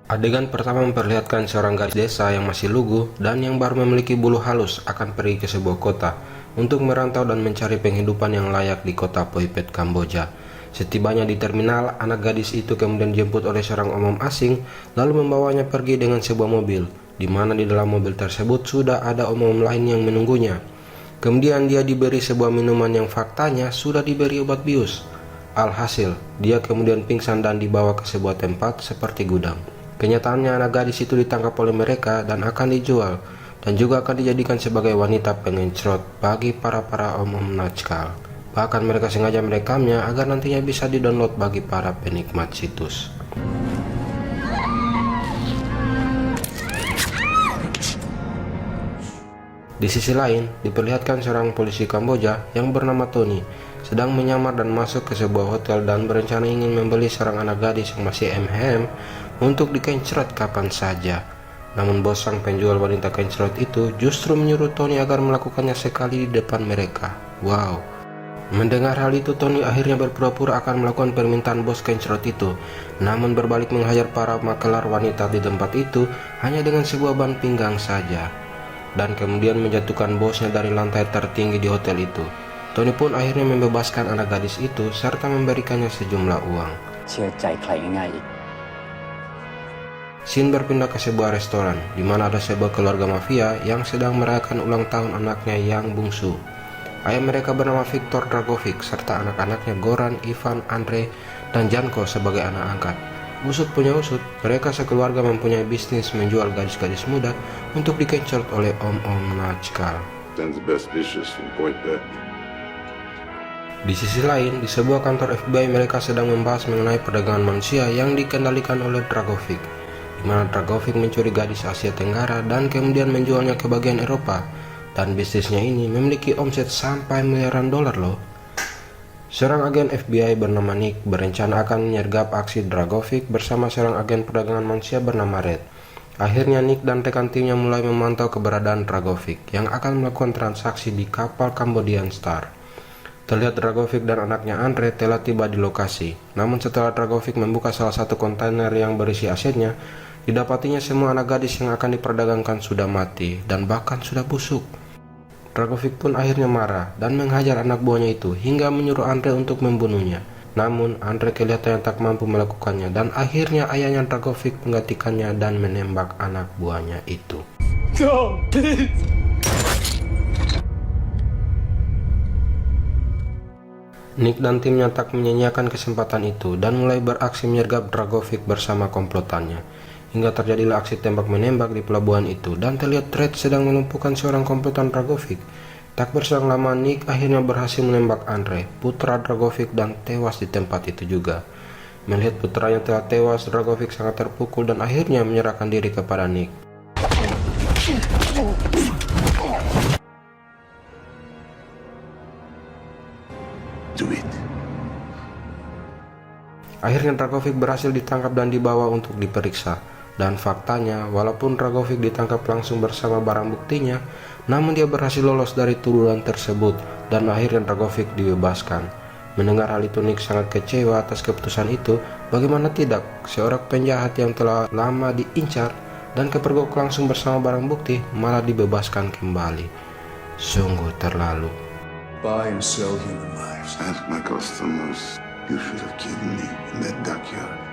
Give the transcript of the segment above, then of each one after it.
Adegan pertama memperlihatkan seorang gadis desa yang masih lugu dan yang baru memiliki bulu halus akan pergi ke sebuah kota untuk merantau dan mencari penghidupan yang layak di kota Phoi Phet, Kamboja. Setibanya di terminal, anak gadis itu kemudian dijemput oleh seorang omong asing lalu membawanya pergi dengan sebuah mobil, di mana di dalam mobil tersebut sudah ada omong lain yang menunggunya. Kemudian dia diberi sebuah minuman yang faktanya sudah diberi obat bius. Alhasil, dia kemudian pingsan dan dibawa ke sebuah tempat seperti gudang. Kenyataannya anak gadis itu ditangkap oleh mereka dan akan dijual, dan juga akan dijadikan sebagai wanita pengencrot bagi para om-om nakal. Bahkan mereka sengaja merekamnya agar nantinya bisa didownload bagi para penikmat situs. Di sisi lain, diperlihatkan seorang polisi Kamboja yang bernama Tony sedang menyamar dan masuk ke sebuah hotel dan berencana ingin membeli seorang anak gadis yang masih MHM untuk dikencrot kapan saja. Namun bos sang penjual wanita kencrot itu justru menyuruh Tony agar melakukannya sekali di depan mereka. Wow. Mendengar hal itu, Tony akhirnya berpura-pura akan melakukan permintaan bos kencrot itu, namun berbalik menghajar para makelar wanita di tempat itu hanya dengan sebuah ban pinggang saja, dan kemudian menjatuhkan bosnya dari lantai tertinggi di hotel itu. Tony pun akhirnya membebaskan anak gadis itu serta memberikannya sejumlah uang. Scene berpindah ke sebuah restoran, di mana ada sebuah keluarga mafia yang sedang merayakan ulang tahun anaknya yang bungsu. Ayah mereka bernama Viktor Dragovic, serta anak-anaknya Goran, Ivan, Andre, dan Janko sebagai anak angkat. Usut punya usut, mereka sekeluarga mempunyai bisnis menjual gadis-gadis muda untuk dikencrot oleh om-om nakal. Di sisi lain, di sebuah kantor FBI mereka sedang membahas mengenai perdagangan manusia yang dikendalikan oleh Dragovic, di mana Dragovic mencuri gadis Asia Tenggara dan kemudian menjualnya ke bagian Eropa, dan bisnisnya ini memiliki omset sampai miliaran dolar loh. Seorang agen FBI bernama Nick berencana akan menyergap aksi Dragovic bersama seorang agen perdagangan manusia bernama Red. Akhirnya Nick dan rekan timnya mulai memantau keberadaan Dragovic yang akan melakukan transaksi di kapal Cambodian Star. Terlihat Dragovic dan anaknya Andre telah tiba di lokasi. Namun setelah Dragovic membuka salah satu kontainer yang berisi asetnya, didapatinya semua anak gadis yang akan diperdagangkan sudah mati dan bahkan sudah busuk. Dragovic pun akhirnya marah dan menghajar anak buahnya itu hingga menyuruh Andre untuk membunuhnya. Namun Andre kelihatannya tak mampu melakukannya dan akhirnya ayahnya Dragovic menggantikannya dan menembak anak buahnya itu. No, please. Nick dan timnya tak menyanyiakan kesempatan itu dan mulai beraksi menyergap Dragovic bersama komplotannya. Hingga terjadilah aksi tembak-menembak di pelabuhan itu dan terlihat Red sedang melumpuhkan seorang komplotan Dragovic. Tak berselang lama Nick akhirnya berhasil menembak Andre, putra Dragovic, dan tewas di tempat itu juga. Melihat putranya telah tewas, Dragovic sangat terpukul dan akhirnya menyerahkan diri kepada Nick. Akhirnya Dragovic berhasil ditangkap dan dibawa untuk diperiksa. Dan faktanya, walaupun Dragovic ditangkap langsung bersama barang buktinya, namun dia berhasil lolos dari tuduhan tersebut dan akhirnya Dragovic dibebaskan. Mendengar hal itu, Nick sangat kecewa atas keputusan itu. Bagaimana tidak, seorang penjahat yang telah lama diincar dan kepergok langsung bersama barang bukti malah dibebaskan kembali. Sungguh terlalu. Buy and sell human lives. Ask my customers. You should have killed me in that dockyard.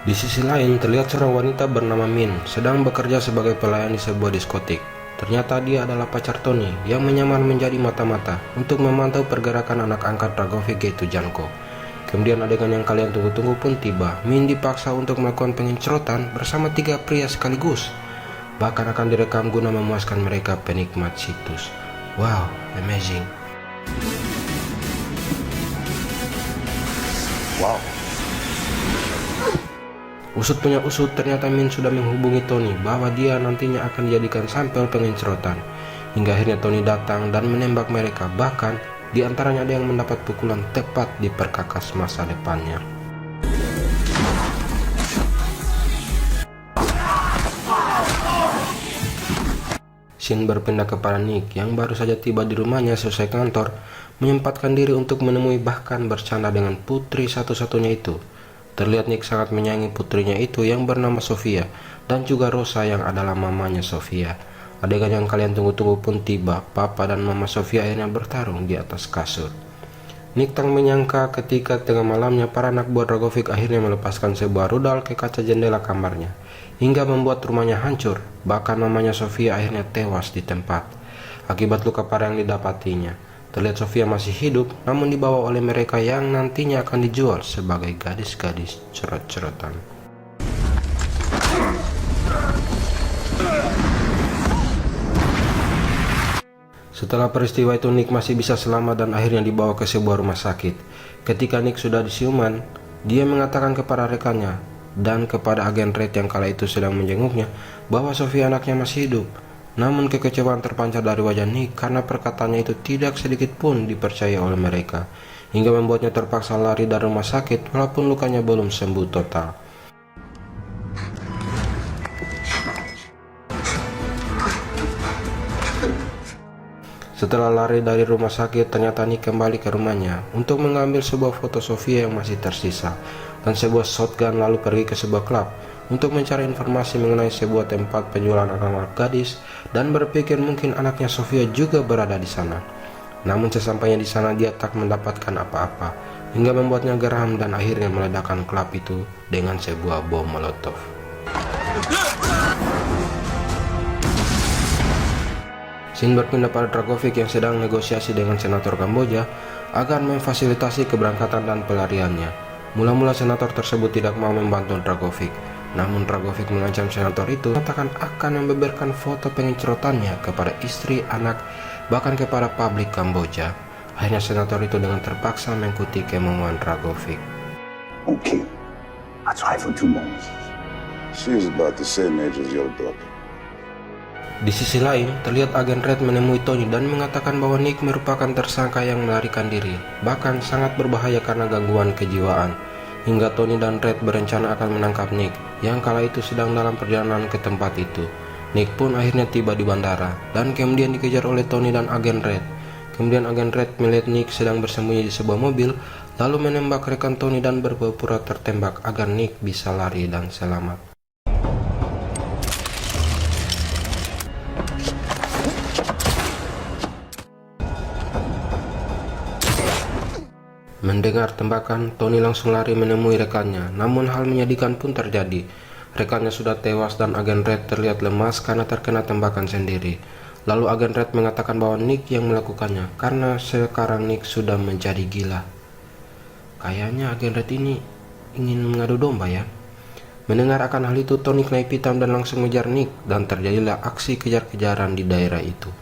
Di sisi lain, terlihat seorang wanita bernama Min sedang bekerja sebagai pelayan di sebuah diskotik. Ternyata dia adalah pacar Tony yang menyamar menjadi mata-mata untuk memantau pergerakan anak angkat Dragovic, yaitu Janko. Kemudian adegan yang kalian tunggu-tunggu pun tiba. Min dipaksa untuk melakukan pengencrotan bersama 3 pria sekaligus. Bahkan akan direkam guna memuaskan mereka penikmat situs. Wow, amazing. Wow. Usut punya usut, ternyata Min sudah menghubungi Tony bahwa dia nantinya akan dijadikan sampel pengencrotan. Hingga akhirnya Tony datang dan menembak mereka, bahkan di antaranya ada yang mendapat pukulan tepat di perkakas masa depannya. Scene berpindah kepada Nick yang baru saja tiba di rumahnya selesai kantor, menyempatkan diri untuk menemui bahkan bercanda dengan putri satu-satunya itu. Terlihat Nick sangat menyayangi putrinya itu yang bernama Sofia, dan juga Rosa yang adalah mamanya Sofia. Adegan yang kalian tunggu-tunggu pun tiba. Papa dan mama Sofia akhirnya bertarung di atas kasur. Nick tak menyangka ketika tengah malamnya para anak buah Dragovic akhirnya melepaskan sebuah rudal ke kaca jendela kamarnya, hingga membuat rumahnya hancur. Bahkan mamanya Sofia akhirnya tewas di tempat akibat luka parah yang didapatinya. Terlihat Sofia masih hidup, namun dibawa oleh mereka yang nantinya akan dijual sebagai gadis-gadis cerot-cerotan. Setelah peristiwa itu, Nick masih bisa selamat dan akhirnya dibawa ke sebuah rumah sakit. Ketika Nick sudah disiuman, dia mengatakan kepada rekannya dan kepada agen Red yang kala itu sedang menjenguknya bahwa Sofia anaknya masih hidup. Namun kekecewaan terpancar dari wajah Nick karena perkataannya itu tidak sedikit pun dipercaya oleh mereka, hingga membuatnya terpaksa lari dari rumah sakit walaupun lukanya belum sembuh total. Setelah lari dari rumah sakit, ternyata Nick kembali ke rumahnya untuk mengambil sebuah foto Sofia yang masih tersisa dan sebuah shotgun, lalu pergi ke sebuah klub untuk mencari informasi mengenai sebuah tempat penjualan anak-anak gadis dan berpikir mungkin anaknya Sofia juga berada di sana. Namun sesampainya di sana dia tak mendapatkan apa-apa, hingga membuatnya geram dan akhirnya meledakkan klub itu dengan sebuah bom molotov. Scene berpindah pada Dragovic yang sedang negosiasi dengan senator Kamboja agar memfasilitasi keberangkatan dan pelariannya. Mula-mula senator tersebut tidak mau membantu Dragovic, namun Dragovic mengancam senator itu mengatakan akan membeberkan foto pengincerotannya kepada istri, anak, bahkan kepada publik Kamboja. Akhirnya senator itu dengan terpaksa mengikuti kemauan Dragovic. Okay, I try for 2 months. She is about the same age as your daughter. Di sisi lain, terlihat agen Red menemui Tony dan mengatakan bahwa Nick merupakan tersangka yang melarikan diri, bahkan sangat berbahaya karena gangguan kejiwaan. Hingga Tony dan Red berencana akan menangkap Nick, yang kala itu sedang dalam perjalanan ke tempat itu. Nick pun akhirnya tiba di bandara, dan kemudian dikejar oleh Tony dan agen Red. Kemudian agen Red melihat Nick sedang bersembunyi di sebuah mobil, lalu menembak rekan Tony dan berpura-pura tertembak agar Nick bisa lari dan selamat. Mendengar tembakan, Tony langsung lari menemui rekannya, namun hal menyedihkan pun terjadi. Rekannya sudah tewas dan agen Red terlihat lemas karena terkena tembakan sendiri. Lalu agen Red mengatakan bahwa Nick yang melakukannya karena sekarang Nick sudah menjadi gila. Kayaknya agen Red ini ingin mengadu domba ya. Mendengar akan hal itu, Tony naik pitam dan langsung mengejar Nick dan terjadilah aksi kejar-kejaran di daerah itu.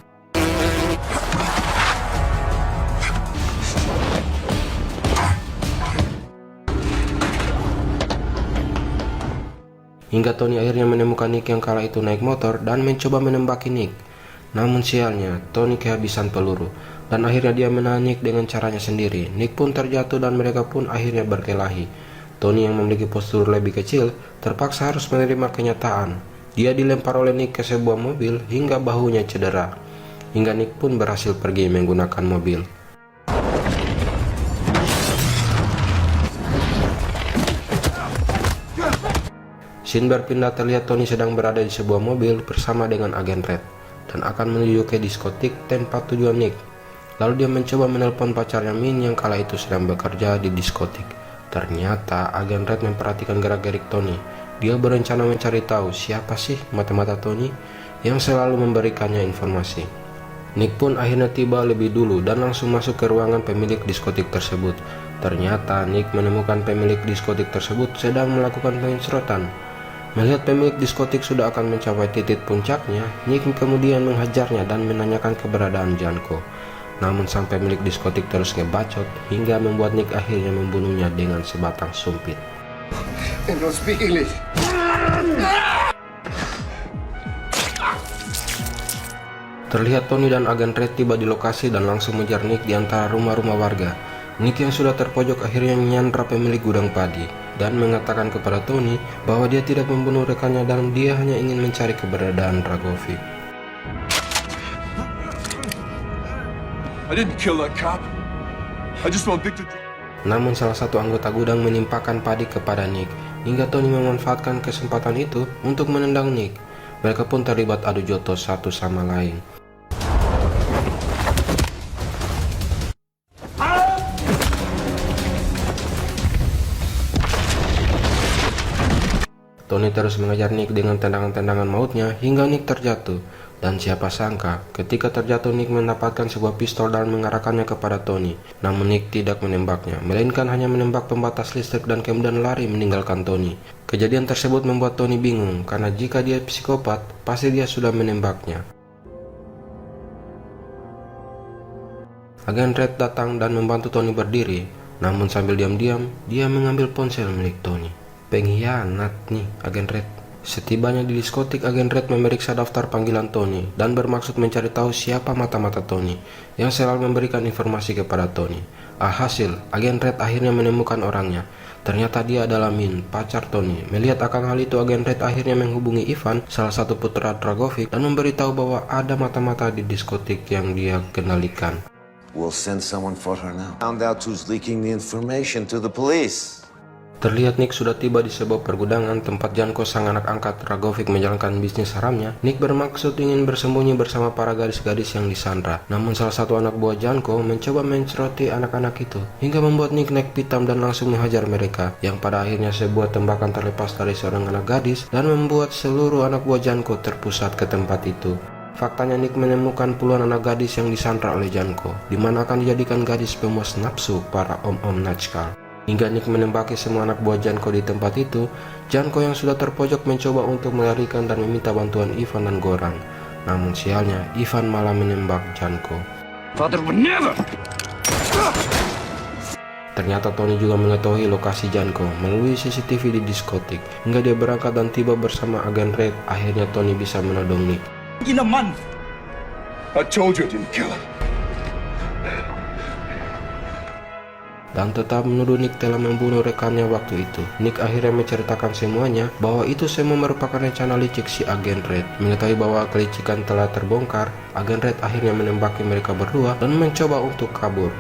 Hingga Tony akhirnya menemukan Nick yang kala itu naik motor dan mencoba menembaki Nick. Namun sialnya, Tony kehabisan peluru dan akhirnya dia menahan Nick dengan caranya sendiri. Nick pun terjatuh dan mereka pun akhirnya berkelahi. Tony yang memiliki postur lebih kecil terpaksa harus menerima kenyataan. Dia dilempar oleh Nick ke sebuah mobil hingga bahunya cedera. Hingga Nick pun berhasil pergi menggunakan mobil. Scene berpindah, terlihat Tony sedang berada di sebuah mobil bersama dengan agen Red dan akan menuju ke diskotik tempat tujuan Nick. Lalu dia mencoba menelpon pacarnya Min yang kala itu sedang bekerja di diskotik. Ternyata agen Red memperhatikan gerak-gerik Tony. Dia berencana mencari tahu siapa sih mata-mata Tony yang selalu memberikannya informasi. Nick pun akhirnya tiba lebih dulu dan langsung masuk ke ruangan pemilik diskotik tersebut. Ternyata Nick menemukan pemilik diskotik tersebut sedang melakukan pengincerotan. Melihat pemilik diskotik sudah akan mencapai titik puncaknya, Nick kemudian menghajarnya dan menanyakan keberadaan Janko. Namun sang pemilik diskotik terus ngebacot hingga membuat Nick akhirnya membunuhnya dengan sebatang sumpit. Terlihat Tony dan agen Red tiba di lokasi dan langsung mengejar Nick di antara rumah-rumah warga. Nick yang sudah terpojok akhirnya menyandra pemilik gudang padi dan mengatakan kepada Tony bahwa dia tidak membunuh rekannya dan dia hanya ingin mencari keberadaan Dragovic. I didn't kill that cop. I just want Victor. Namun salah satu anggota gudang menimpakan padi kepada Nick, hingga Tony memanfaatkan kesempatan itu untuk menendang Nick. Mereka pun terlibat adu jotos satu sama lain. Tony terus mengejar Nick dengan tendangan-tendangan mautnya hingga Nick terjatuh. Dan siapa sangka, ketika terjatuh Nick mendapatkan sebuah pistol dan mengarahkannya kepada Tony. Namun Nick tidak menembaknya, melainkan hanya menembak pembatas listrik dan kemudian lari meninggalkan Tony. Kejadian tersebut membuat Tony bingung, karena jika dia psikopat, pasti dia sudah menembaknya. Agen Red datang dan membantu Tony berdiri, namun sambil diam-diam, dia mengambil ponsel milik Tony. Pengkhianat nih Agen Red. Setibanya di diskotik, Agen Red memeriksa daftar panggilan Tony dan bermaksud mencari tahu siapa mata-mata Tony yang selalu memberikan informasi kepada Tony. Alhasil, Agen Red akhirnya menemukan orangnya. Ternyata dia adalah Min, pacar Tony. Melihat akan hal itu, Agen Red akhirnya menghubungi Ivan, salah satu putra Dragovic, dan memberitahu bahwa ada mata-mata di diskotik yang dia kendalikan. We'll send someone for her now. Found out who's leaking the information to the police. Terlihat Nick sudah tiba di sebuah pergudangan tempat Janko, sang anak angkat Dragovic, menjalankan bisnis haramnya. Nick bermaksud ingin bersembunyi bersama para gadis-gadis yang disandra. Namun salah satu anak buah Janko mencoba menceroti anak-anak itu, hingga membuat Nick naik pitam dan langsung menghajar mereka, yang pada akhirnya sebuah tembakan terlepas dari seorang anak gadis dan membuat seluruh anak buah Janko terpusat ke tempat itu. Faktanya Nick menemukan puluhan anak gadis yang disandra oleh Janko, di mana akan dijadikan gadis pemuas nafsu para om-om Natchkal. Hingga Nick menembaki semua anak buah Janko di tempat itu, Janko yang sudah terpojok mencoba untuk melarikan dan meminta bantuan Ivan dan Goran. Namun sialnya, Ivan malah menembak Janko. Father would never! Ternyata Tony juga mengetahui lokasi Janko melalui CCTV di diskotik. Hingga dia berangkat dan tiba bersama Agen Red, akhirnya Tony bisa menodong Nick. In a month! I told you I didn't kill him. Dan tetap menuduh Nick telah membunuh rekannya waktu itu. Nick akhirnya menceritakan semuanya, bahwa itu semua merupakan rencana licik si Agen Red. Mengetahui bahwa kelicikan telah terbongkar, Agen Red akhirnya menembaki mereka berdua dan mencoba untuk kabur.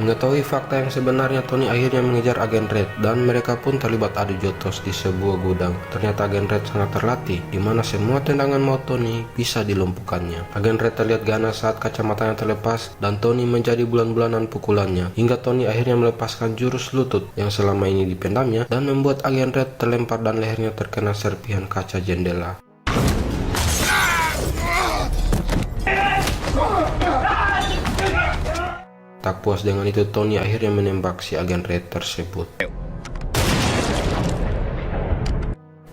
Mengetahui fakta yang sebenarnya, Tony akhirnya mengejar Agen Red dan mereka pun terlibat adu jotos di sebuah gudang. Ternyata Agen Red sangat terlatih, di mana semua tendangan maut Tony bisa dilumpuhkannya. Agen Red terlihat ganas saat kacamatanya terlepas dan Tony menjadi bulan-bulanan pukulannya, hingga Tony akhirnya melepaskan jurus lutut yang selama ini dipendamnya dan membuat Agen Red terlempar dan lehernya terkena serpihan kaca jendela. Tak puas dengan itu, Tony akhirnya menembak si Agen Red tersebut.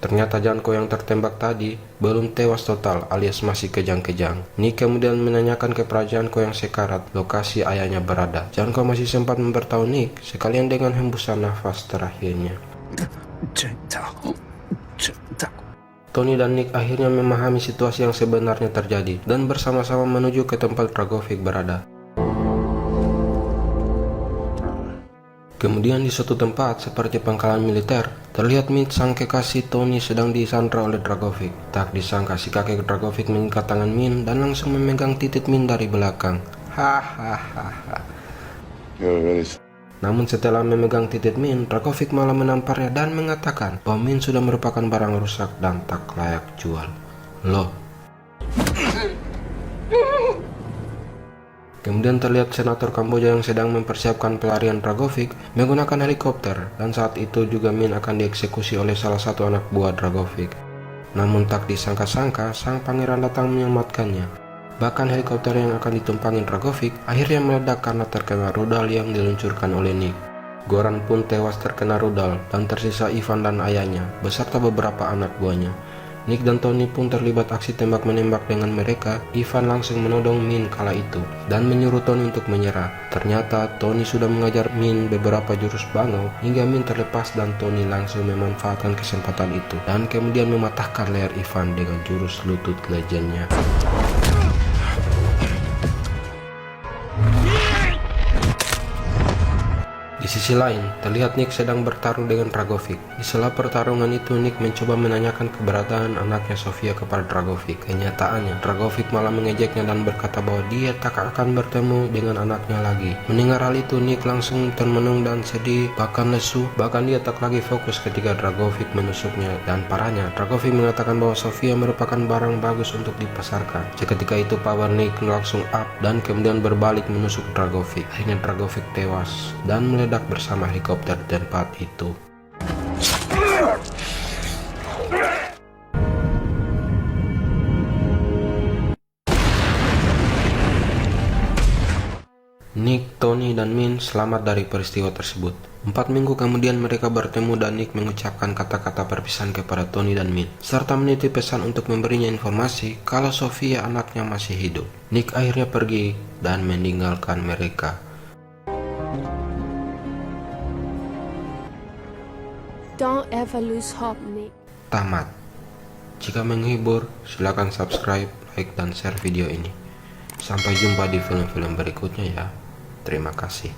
Ternyata Janko yang tertembak tadi belum tewas total alias masih kejang-kejang. Nick kemudian menanyakan kepada Janko yang sekarat lokasi ayahnya berada. Janko masih sempat memberitahu Nick sekalian dengan hembusan nafas terakhirnya. Tony dan Nick akhirnya memahami situasi yang sebenarnya terjadi dan bersama-sama menuju ke tempat Dragovic berada. Kemudian di suatu tempat seperti pangkalan militer, terlihat Min, sang kekasih Tony, sedang disandra oleh Dragovic. Tak disangka si kakek Dragovic mengikat tangan Min dan langsung memegang titik Min dari belakang. Hahaha. Namun setelah memegang titik Min, Dragovic malah menamparnya dan mengatakan bahwa Min sudah merupakan barang rusak dan tak layak jual. Loh. Kemudian terlihat senator Kamboja yang sedang mempersiapkan pelarian Dragovic menggunakan helikopter, dan saat itu juga Min akan dieksekusi oleh salah satu anak buah Dragovic. Namun tak disangka-sangka, sang pangeran datang menyelamatkannya. Bahkan helikopter yang akan ditumpangi Dragovic akhirnya meledak karena terkena rudal yang diluncurkan oleh Nick. Goran pun tewas terkena rudal dan tersisa Ivan dan ayahnya beserta beberapa anak buahnya. Nick dan Tony pun terlibat aksi tembak-menembak dengan mereka. Ivan langsung menodong Min kala itu dan menyuruh Tony untuk menyerah. Ternyata Tony sudah mengajar Min beberapa jurus bangau hingga Min terlepas dan Tony langsung memanfaatkan kesempatan itu dan kemudian mematahkan leher Ivan dengan jurus lutut legendnya. Di Di sisi lain, terlihat Nick sedang bertarung dengan Dragovic. Di sela pertarungan itu, Nick mencoba menanyakan keberadaan anaknya Sofia kepada Dragovic. Kenyataannya, Dragovic malah mengejeknya dan berkata bahwa dia tak akan bertemu dengan anaknya lagi. Mendengar hal itu, Nick langsung termenung dan sedih, bahkan lesu. Bahkan dia tak lagi fokus ketika Dragovic menusuknya. Dan parahnya, Dragovic mengatakan bahwa Sofia merupakan barang bagus untuk dipasarkan. Seketika itu, power Nick langsung up dan kemudian berbalik menusuk Dragovic. Akhirnya Dragovic tewas dan meledak bersama helikopter di tempat itu. Nick, Tony, dan Min selamat dari peristiwa tersebut. 4 minggu kemudian mereka bertemu dan Nick mengucapkan kata-kata perpisahan kepada Tony dan Min, serta menitip pesan untuk memberinya informasi kalau Sofia anaknya masih hidup. Nick akhirnya pergi dan meninggalkan mereka. Don't ever lose hope, Nick. Tamat. Jika menghibur, silakan subscribe, like, dan share video ini. Sampai jumpa di film-film berikutnya ya. Terima kasih.